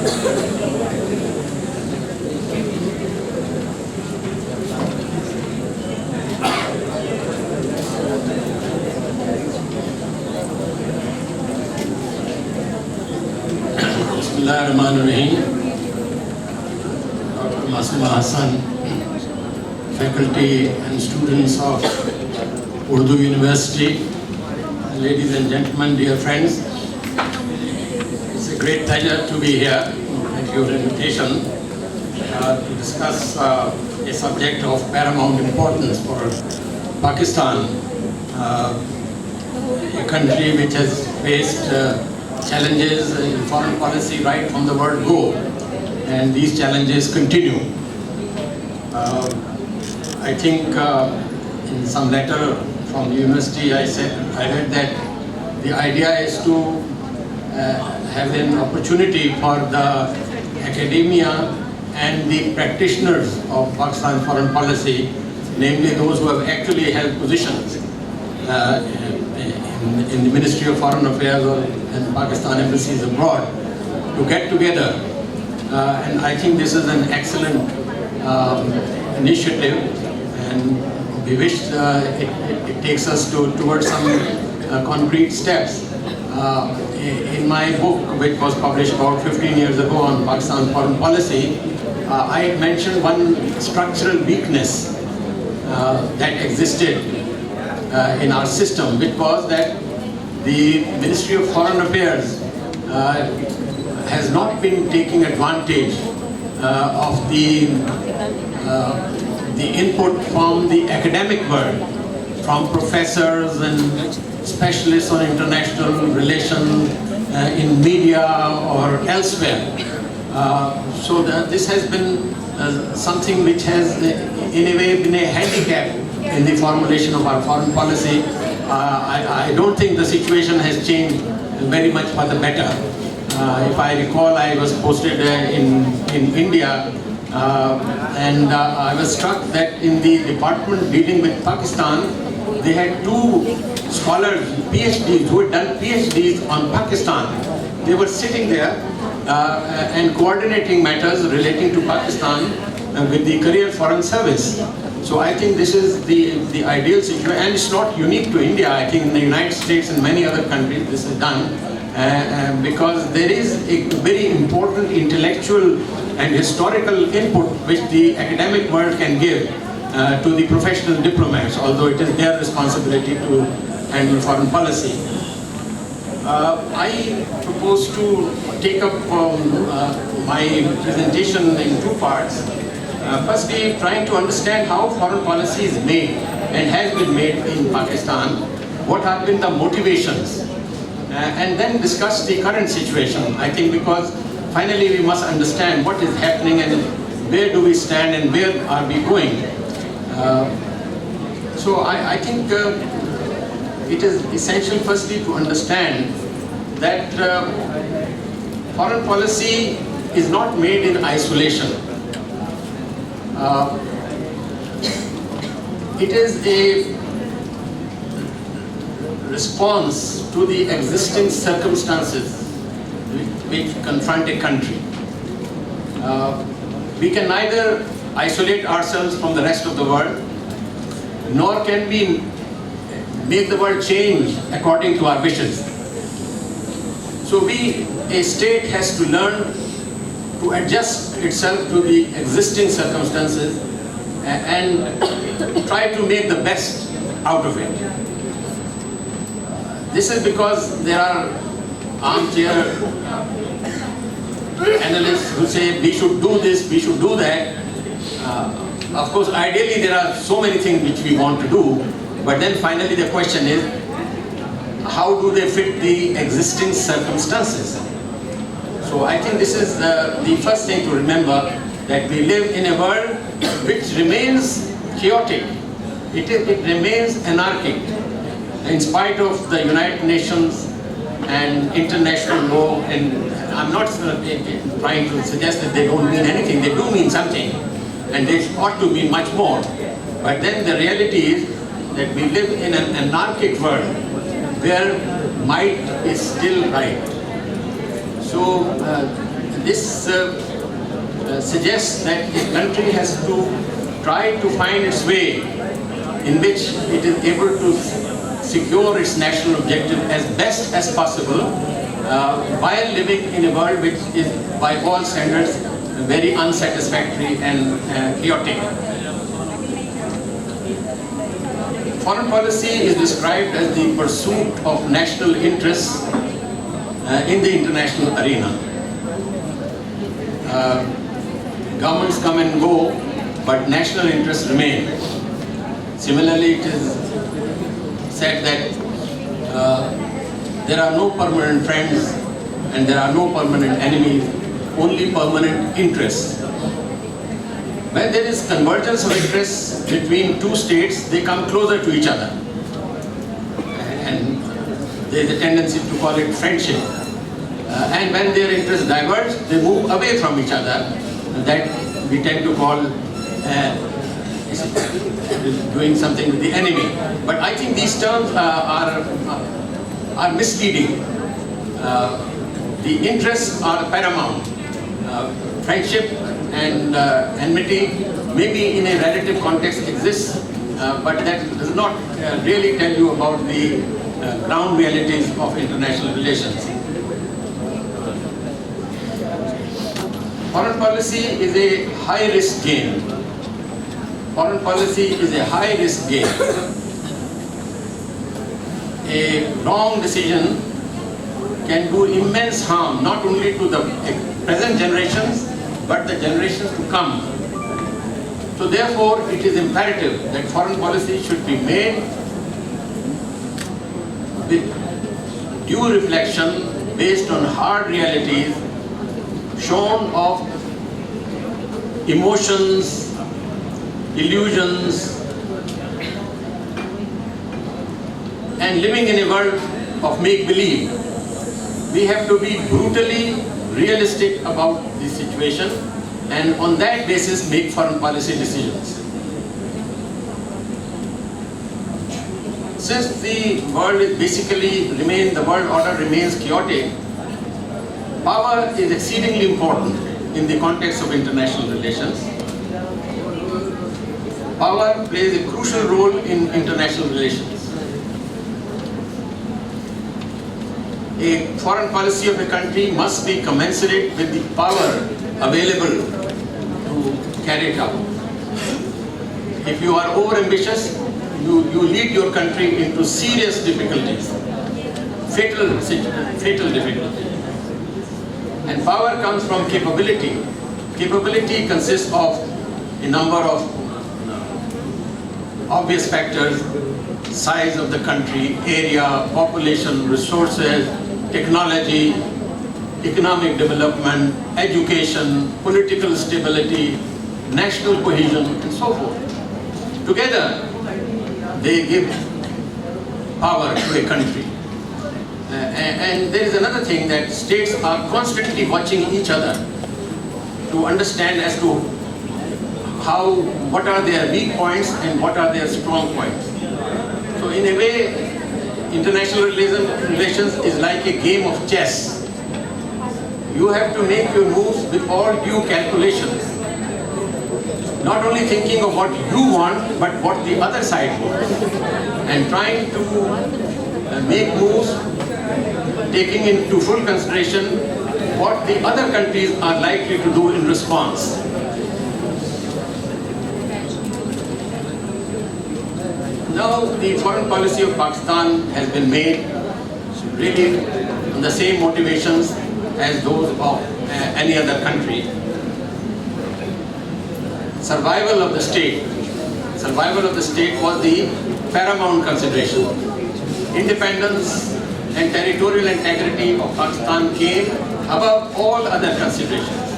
Bismillahirrahmanirrahim. Hassan, faculty and students of Urdu University, ladies and gentlemen, dear friends, it's a great pleasure to be here at your invitation to discuss a subject of paramount importance for Pakistan, a country which has faced challenges in foreign policy right from the word go, and these challenges continue. I think in some letter from the university I read that the idea is to have an opportunity for the academia and the practitioners of Pakistan foreign policy, namely those who have actually held positions in the Ministry of Foreign Affairs or in Pakistan embassies abroad, to get together. And I think this is an excellent initiative, and we wish it takes us towards some concrete steps. In my book, which was published about 15 years ago on Pakistan foreign policy, I mentioned one structural weakness that existed in our system, which was that the Ministry of Foreign Affairs has not been taking advantage of the input from the academic world, from professors and specialists on international relations in media or elsewhere. So this has been something which has in a way been a handicap in the formulation of our foreign policy. I don't think the situation has changed very much for the better. If I recall, I was posted in India, and I was struck that in the department dealing with Pakistan, they had two scholars, PhDs, who had done PhDs on Pakistan. They were sitting there and coordinating matters relating to Pakistan with the Career Foreign Service. So I think this is the ideal situation, and it's not unique to India. I think in the United States and many other countries this is done, because there is a very important intellectual and historical input which the academic world can give to the professional diplomats, although it is their responsibility to handle foreign policy. I propose to take up my presentation in two parts. Firstly, trying to understand how foreign policy is made and has been made in Pakistan, what have been the motivations, and then discuss the current situation. I think because finally we must understand what is happening and where do we stand and where are we going. So I think it is essential firstly to understand that foreign policy is not made in isolation. It is a response to the existing circumstances which confront a country. We can neither isolate ourselves from the rest of the world, nor can we make the world change according to our wishes. So a state has to learn to adjust itself to the existing circumstances and try to make the best out of it. This is because there are armchair analysts who say we should do this, we should do that. Of course, ideally there are so many things which we want to do, but then finally the question is, how do they fit the existing circumstances? So I think this is the first thing to remember, that we live in a world which remains chaotic. It remains anarchic. In spite of the United Nations and international law, and I'm not trying to suggest that they don't mean anything, they do mean something, and they ought to mean much more. But then the reality is that we live in an anarchic world where might is still right. So This suggests that a country has to try to find its way in which it is able to secure its national objective as best as possible while living in a world which is by all standards very unsatisfactory and chaotic. Foreign policy is described as the pursuit of national interests in the international arena. Governments come and go, but national interests remain. Similarly, it is said that there are no permanent friends and there are no permanent enemies, only permanent interests. When there is convergence of interests between two states, they come closer to each other. And there is a tendency to call it friendship. And when their interests diverge, they move away from each other. That we tend to call doing something with the enemy. But I think these terms are misleading. The interests are paramount. Friendship and enmity maybe in a relative context exists, but that does not really tell you about the ground realities of international relations. Foreign policy is a high-risk game. Foreign policy is a high-risk game. A wrong decision can do immense harm not only to the present generations but the generations to come. So therefore it is imperative that foreign policy should be made with due reflection based on hard realities shorn of emotions, illusions, and living in a world of make-believe. We have to be brutally realistic about the situation and on that basis make foreign policy decisions. Since the world is the world order remains chaotic, power is exceedingly important in the context of international relations. Power plays a crucial role in international relations. A foreign policy of a country must be commensurate with the power available to carry it out. If you are overambitious, you lead your country into serious difficulties, fatal difficulties. And power comes from capability. Capability consists of a number of obvious factors: size of the country, area, population, resources, technology, economic development, education, political stability, national cohesion, and so forth. Together, they give power to a country. And there is another thing, that states are constantly watching each other to understand as to what are their weak points and what are their strong points. So in a way, international relations is like a game of chess. You have to make your moves with all due calculations. Not only thinking of what you want, but what the other side wants. And trying to make moves taking into full consideration what the other countries are likely to do in response. Now, the foreign policy of Pakistan has been made really on the same motivations as those of any other country. Survival of the state was the paramount consideration. Independence and territorial integrity of Pakistan came above all other considerations.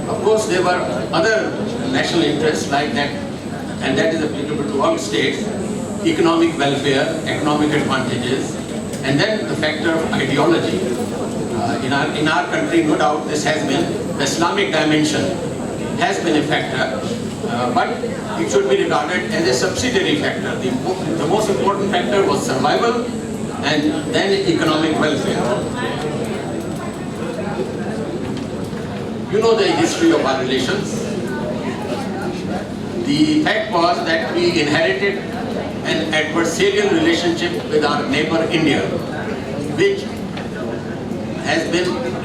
Of course, there were other national interests like that, and that is applicable to all states: economic welfare, economic advantages, and then the factor of ideology. In our country, no doubt, this has been the Islamic dimension has been a factor, but it should be regarded as a subsidiary factor. The most important factor was survival and then economic welfare. You know the history of our relations. The fact was that we inherited an adversarial relationship with our neighbor India, which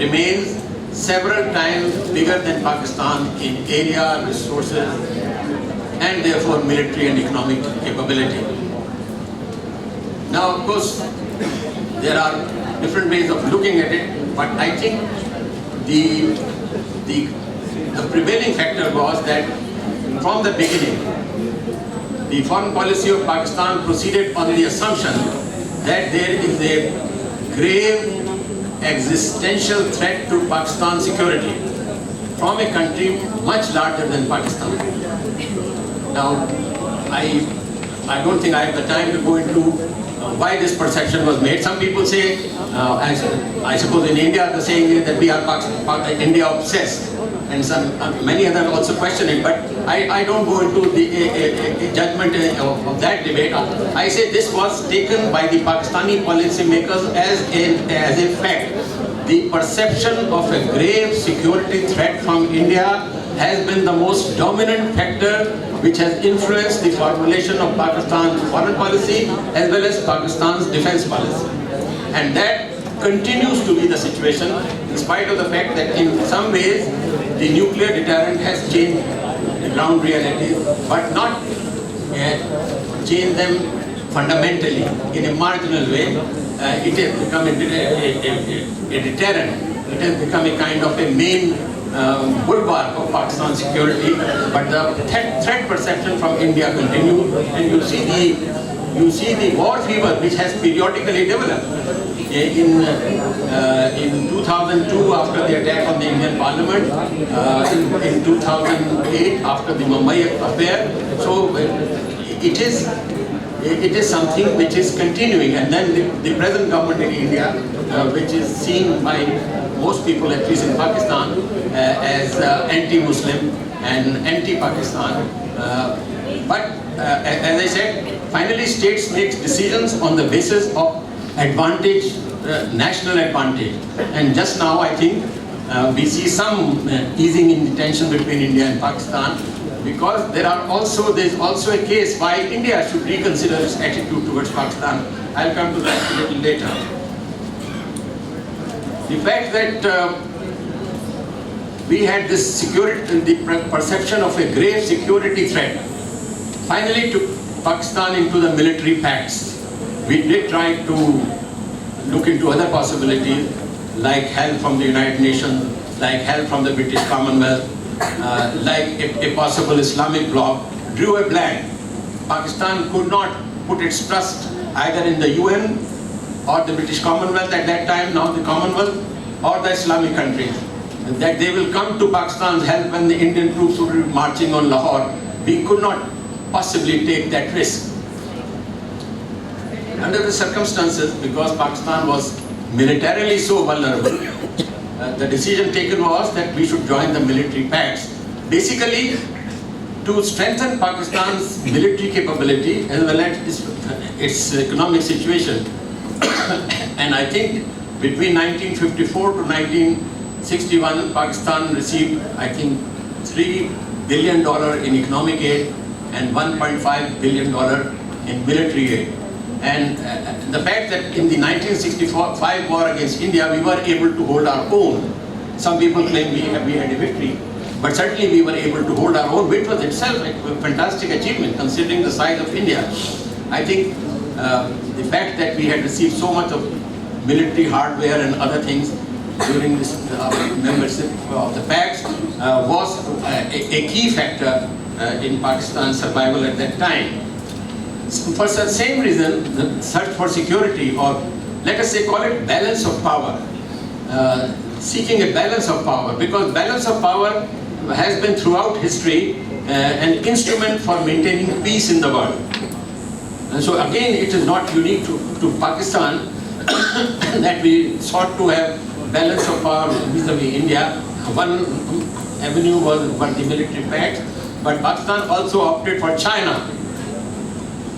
remains several times bigger than Pakistan in area, resources, and therefore military and economic capability. Now, of course, there are different ways of looking at it, but I think the prevailing factor was that from the beginning, the foreign policy of Pakistan proceeded on the assumption that there is a grave existential threat to Pakistan's security from a country much larger than Pakistan. Now, I don't think I have the time to go into why this perception was made. Some people say, I suppose in India the saying is that we are India obsessed, and many others also question it, but I don't go into the judgment of that debate. I say this was taken by the Pakistani policymakers as a fact. The perception of a grave security threat from India has been the most dominant factor which has influenced the formulation of Pakistan's foreign policy as well as Pakistan's defense policy. And that continues to be the situation in spite of the fact that in some ways the nuclear deterrent has changed the ground realities, but not changed them fundamentally. In a marginal way, it has become a deterrent. It has become a kind of a main bulwark of Pakistan's security, but the threat perception from India continues, and you see the war fever which has periodically developed. In 2002, after the attack on the Indian Parliament, in 2008 after the Mumbai affair, so it is something which is continuing, and then the present government in India, which is seen by most people, at least in Pakistan, as anti-Muslim and anti-Pakistan. But as I said, finally states make decisions on the basis of advantage, national advantage. And just now I think we see some easing in the tension between India and Pakistan, because there is also a case why India should reconsider its attitude towards Pakistan. I'll come to that a little later. The fact that we had this security, the perception of a grave security threat, finally took Pakistan into the military pacts. We did try to look into other possibilities, like help from the United Nations, like help from the British Commonwealth, like a possible Islamic bloc, drew a blank. Pakistan could not put its trust either in the UN or the British Commonwealth at that time, now the Commonwealth, or the Islamic countries, that they will come to Pakistan's help when the Indian troops will be marching on Lahore. We could not possibly take that risk. Under the circumstances, because Pakistan was militarily so vulnerable, the decision taken was that we should join the military pacts, basically to strengthen Pakistan's military capability as well as its economic situation. And I think between 1954 to 1961, Pakistan received, I think, $3 billion in economic aid and $1.5 billion in military aid. And the fact that in the 1965 war against India, we were able to hold our own. Some people claim we had a victory, but certainly we were able to hold our own, which was itself a fantastic achievement considering the size of India. I think the fact that we had received so much of military hardware and other things during this membership of the pacts was a key factor in Pakistan's survival at that time. For the same reason, the search for security, or let us say call it balance of power, seeking a balance of power, because balance of power has been throughout history an instrument for maintaining peace in the world. And so again, it is not unique to Pakistan that we sought to have balance of power vis-a-vis India. One avenue was the military pact, but Pakistan also opted for China.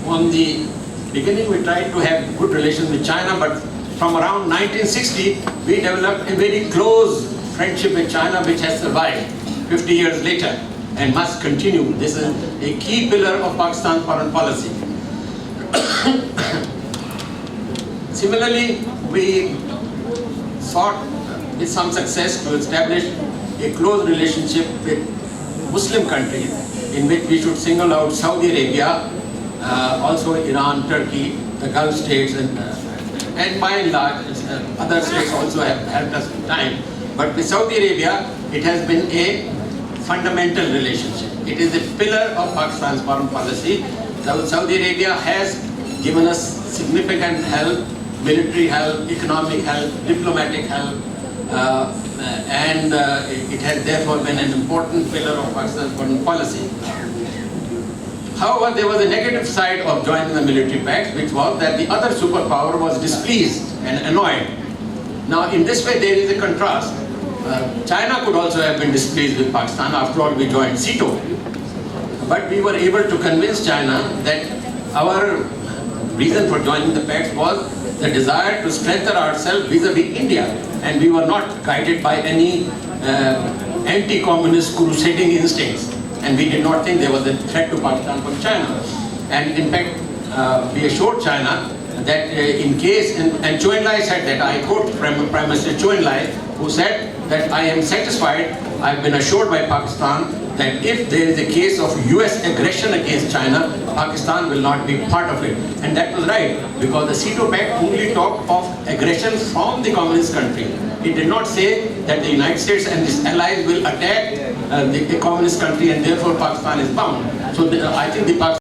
From the beginning, we tried to have good relations with China, but from around 1960, we developed a very close friendship with China which has survived 50 years later and must continue. This is a key pillar of Pakistan's foreign policy. Similarly, we sought with some success to establish a close relationship with Muslim countries, in which we should single out Saudi Arabia, also Iran, Turkey, the Gulf states, and by and large other states also have helped us in time. But with Saudi Arabia, it has been a fundamental relationship. It is a pillar of Pakistan's foreign policy. Saudi Arabia has given us significant help, military help, economic help, diplomatic help, and it has therefore been an important pillar of Pakistan's foreign policy. However, there was a negative side of joining the military pact, which was that the other superpower was displeased and annoyed. Now, in this way, there is a contrast. China could also have been displeased with Pakistan. After all, we joined CETO. But we were able to convince China that our reason for joining the pact was the desire to strengthen ourselves vis-a-vis India. And we were not guided by any anti-communist crusading instincts. And we did not think there was a threat to Pakistan from China. And in fact, we assured China that in case, and Chou En-lai said that, I quote Prime Minister Chou En-lai, who said that I am satisfied, I've been assured by Pakistan that if there is a case of US aggression against China, Pakistan will not be part of it. And that was right, because the CETO Pact only talked of aggression from the communist country. It did not say that the United States and its allies will attack the communist country and therefore Pakistan is bound. So I think the Pakistan